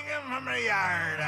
him from the yard.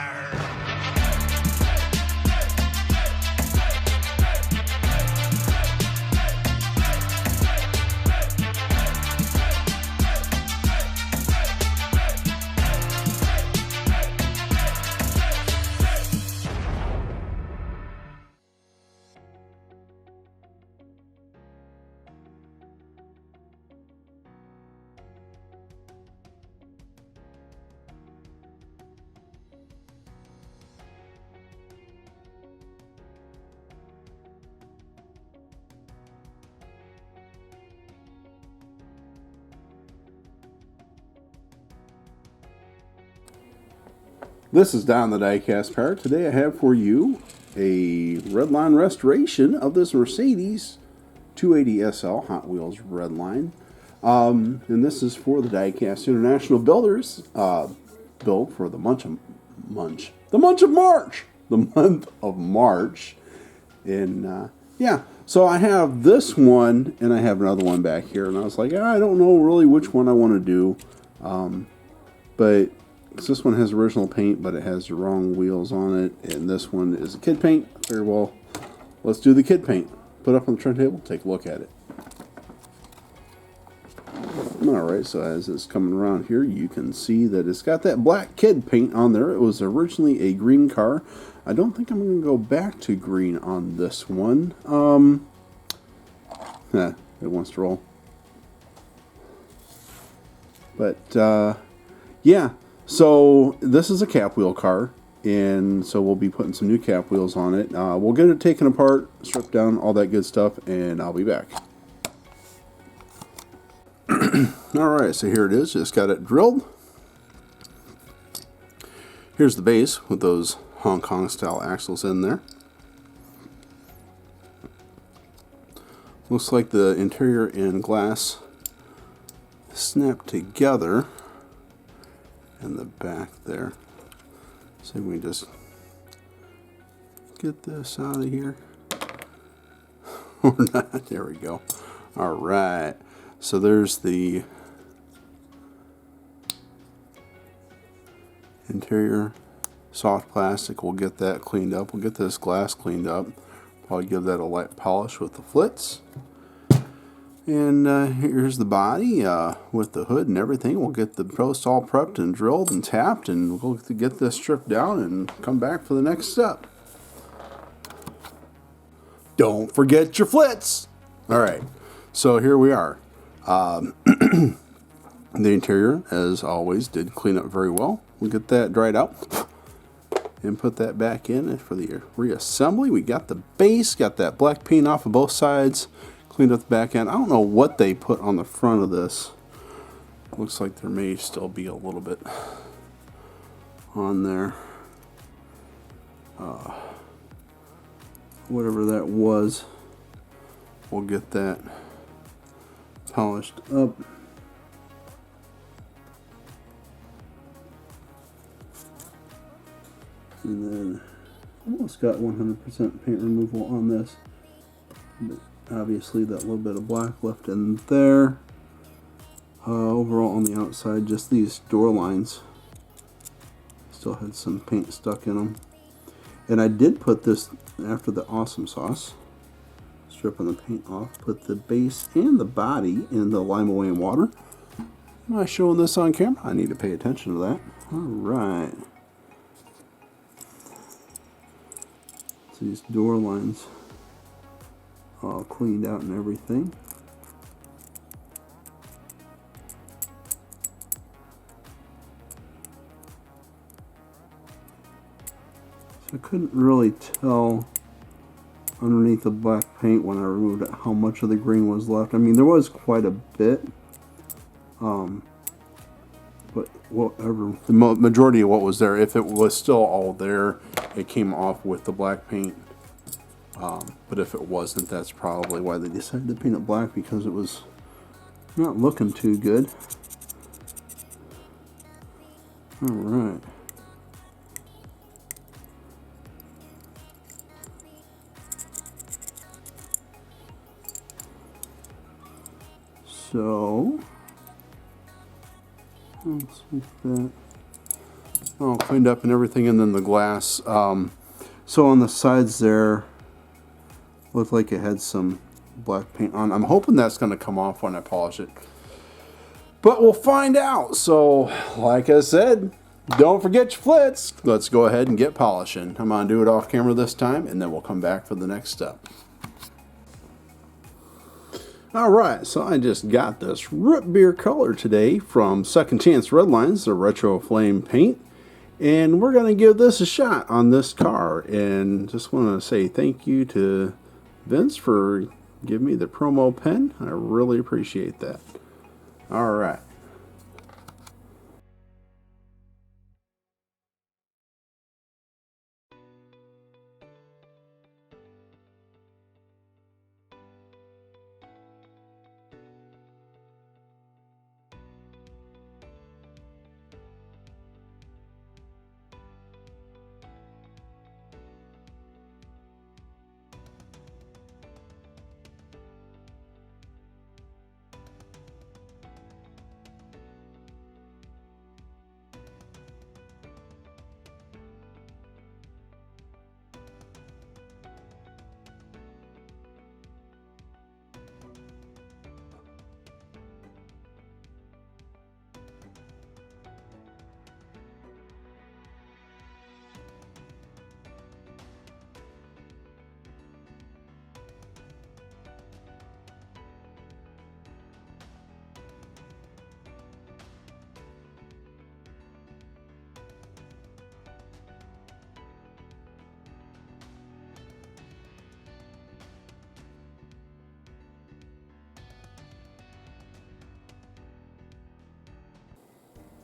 This is Don the Diecast Pirate. Today I have for you a Redline restoration of this Mercedes 280 SL Hot Wheels Redline. And this is for the Diecast International Builders build for the month of March. And yeah, so I have this one and I have another one back here. And I was like, I don't know really which one I want to do. But this one has original paint, but it has the wrong wheels on it, and this one is a kid paint. Very well, let's do the kid paint. Put it up on the turntable, take a look at it. Alright, so as it's coming around here, you can see that it's got that black kid paint on there. It was originally a green car. I don't think I'm going to go back to green on this one. It wants to roll. But, yeah. So this is a cap wheel car, and so we'll be putting some new cap wheels on it. We'll get it taken apart, stripped down, all that good stuff, and I'll be back. Alright, so here it is. Just got it drilled. Here's the base with those Hong Kong style axles in there. Looks like the interior and glass snapped together. In the back there. So we just get this out of here. Or not. There we go. Alright. So there's the interior soft plastic. We'll get that cleaned up. We'll get this glass cleaned up. Probably give that a light polish with the flits. And here's the body with the hood and everything. We'll get the post all prepped and drilled and tapped, and we'll get this stripped down and come back for the next step. Don't forget your flits! Alright, so here we are. The interior, as always, did clean up very well. We'll get that dried out and put that back in for the reassembly. We got the base, got that black paint off of both sides. Cleaned up the back end. I don't know what they put on the front of this. Looks like there may still be a little bit on there. Whatever that was, we'll get that polished up. And then almost got 100% paint removal on this. But obviously that little bit of black left in there. Overall on the outside, just these door lines still had some paint stuck in them. And I did put this after the awesome sauce, stripping the paint off, put the base and the body in the lime away in water. Am I showing this on camera? I need to pay attention to that. Alright. So these door lines all cleaned out and everything. So I couldn't really tell underneath the black paint when I removed it how much of the green was left. I mean, there was quite a bit, but whatever, the majority of what was there, if it was still all there, it came off with the black paint. But if it wasn't, that's probably why they decided to paint it black, because it was not looking too good. Alright. So, let's make that all cleaned up and everything, and then the glass. So on the sides there, looked like it had some black paint on. I'm hoping that's going to come off when I polish it, but we'll find out. So, like I said, don't forget your flits. Let's go ahead and get polishing. I'm going to do it off camera this time, and then we'll come back for the next step. Alright, so I just got this root beer color today from Second Chance Redlines, the Retro Flame paint. And we're going to give this a shot on this car. And just want to say thank you to Vince for giving me the promo pen. I really appreciate that. Alright.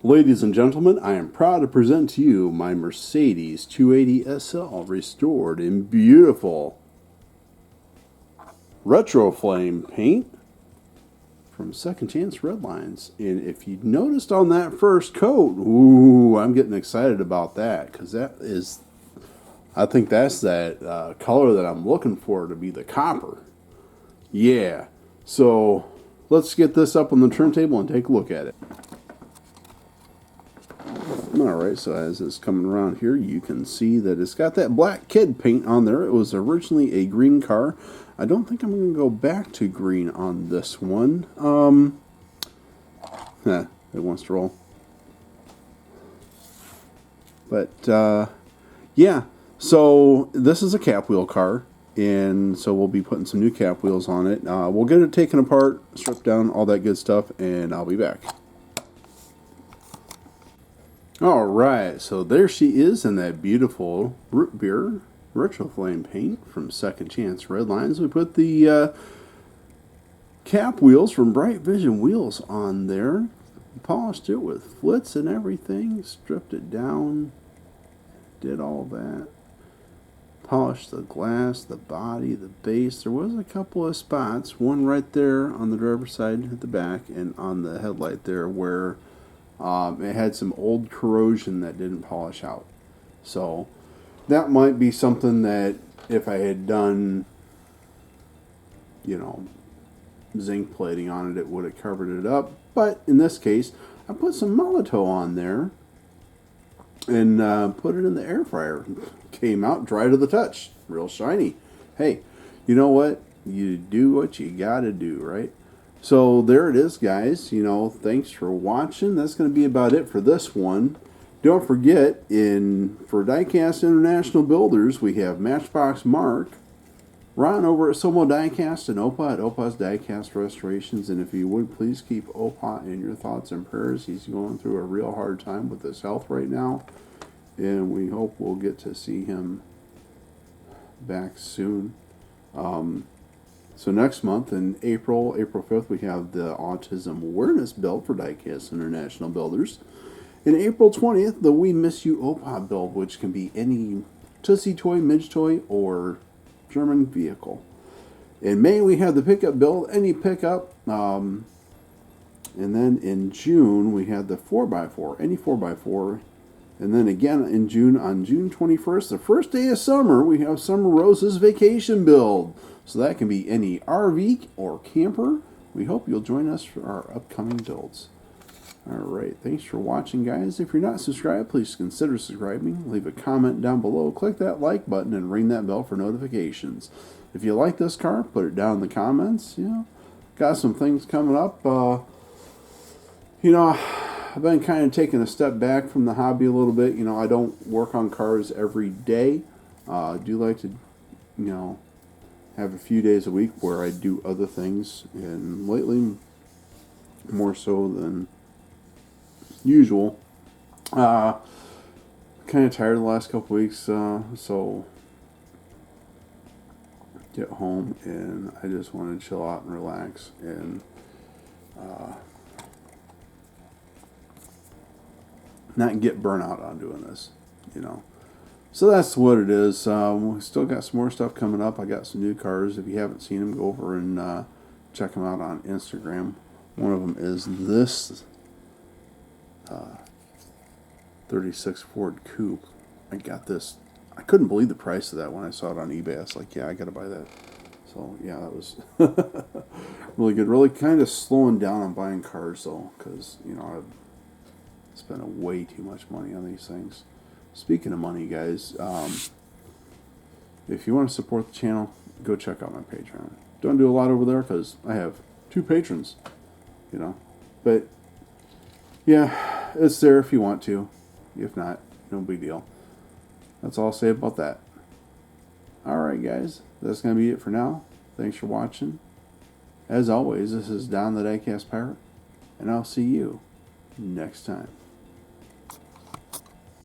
Ladies and gentlemen, I am proud to present to you my Mercedes 280 SL restored in beautiful Retro Flame paint from Second Chance Redlines. And if you noticed on that first coat, ooh, I'm getting excited about that, because that is, I think that's that color that I'm looking for to be the copper. Yeah, so let's get this up on the turntable and take a look at it. Alright, so as it's coming around here, you can see that it's got that black kid paint on there. It was originally a green car. I don't think I'm going to go back to green on this one. It wants to roll. But, yeah. So, this is a cap wheel car. And so we'll be putting some new cap wheels on it. We'll get it taken apart, stripped down, all that good stuff, and I'll be back. Alright, so there she is in that beautiful root beer Retro Flame paint from Second Chance Redlines. We put the cap wheels from Bright Vision Wheels on there. Polished it with flits and everything. Stripped it down. Did all that. Polished the glass, the body, the base. There was a couple of spots. One right there on the driver's side at the back, and on the headlight there where it had some old corrosion that didn't polish out. So that might be something that if I had done, you know, zinc plating on it, it would have covered it up. But in this case, I put some Molotow on there and put it in the air fryer. Came out dry to the touch, real shiny. Hey, you know what? You do what you gotta do, right? So there it is, guys. You know, thanks for watching. That's going to be about it for this one. Don't forget, for Diecast International Builders, we have Matchbox Mark, Ron over at SoMo Diecast, and Opa at Opa's Diecast Restorations. And if you would, please keep Opa in your thoughts and prayers. He's going through a real hard time with his health right now. And we hope we'll get to see him back soon. So next month, in April 5th, we have the Autism Awareness Build for Diecast International Builders. And April 20th, the We Miss You Opa build, which can be any Tootsie Toy, Midge Toy, or German vehicle. In May, we have the pickup build, any pickup. And then in June, we have the 4x4, any 4x4. And then again in June, on June 21st, the first day of summer, we have Summer Rose's Vacation build. So that can be any RV or camper. We hope you'll join us for our upcoming builds. Alright, thanks for watching, guys. If you're not subscribed, please consider subscribing. Leave a comment down below, click that like button, and ring that bell for notifications. If you like this car, put it down in the comments. Got some things coming up. I've been kind of taking a step back from the hobby a little bit. I don't work on cars every day. I do like to, have a few days a week where I do other things, and lately, more so than usual. Kind of tired the last couple weeks, so get home and I just want to chill out and relax and not get burnt out on doing this, So that's what it is. We still got some more stuff coming up. I got some new cars. If you haven't seen them, go over and check them out on Instagram. One of them is this 36 Ford Coupe. I got this. I couldn't believe the price of that when I saw it on eBay. I was like, yeah, I got to buy that. So, yeah, that was really good. Really kind of slowing down on buying cars, though, because, I've spent way too much money on these things. Speaking of money, guys, if you want to support the channel, go check out my Patreon. Don't do a lot over there because I have 2 patrons, But, yeah, it's there if you want to. If not, no big deal. That's all I'll say about that. Alright, guys, that's going to be it for now. Thanks for watching. As always, this is Don the Diecast Pirate, and I'll see you next time.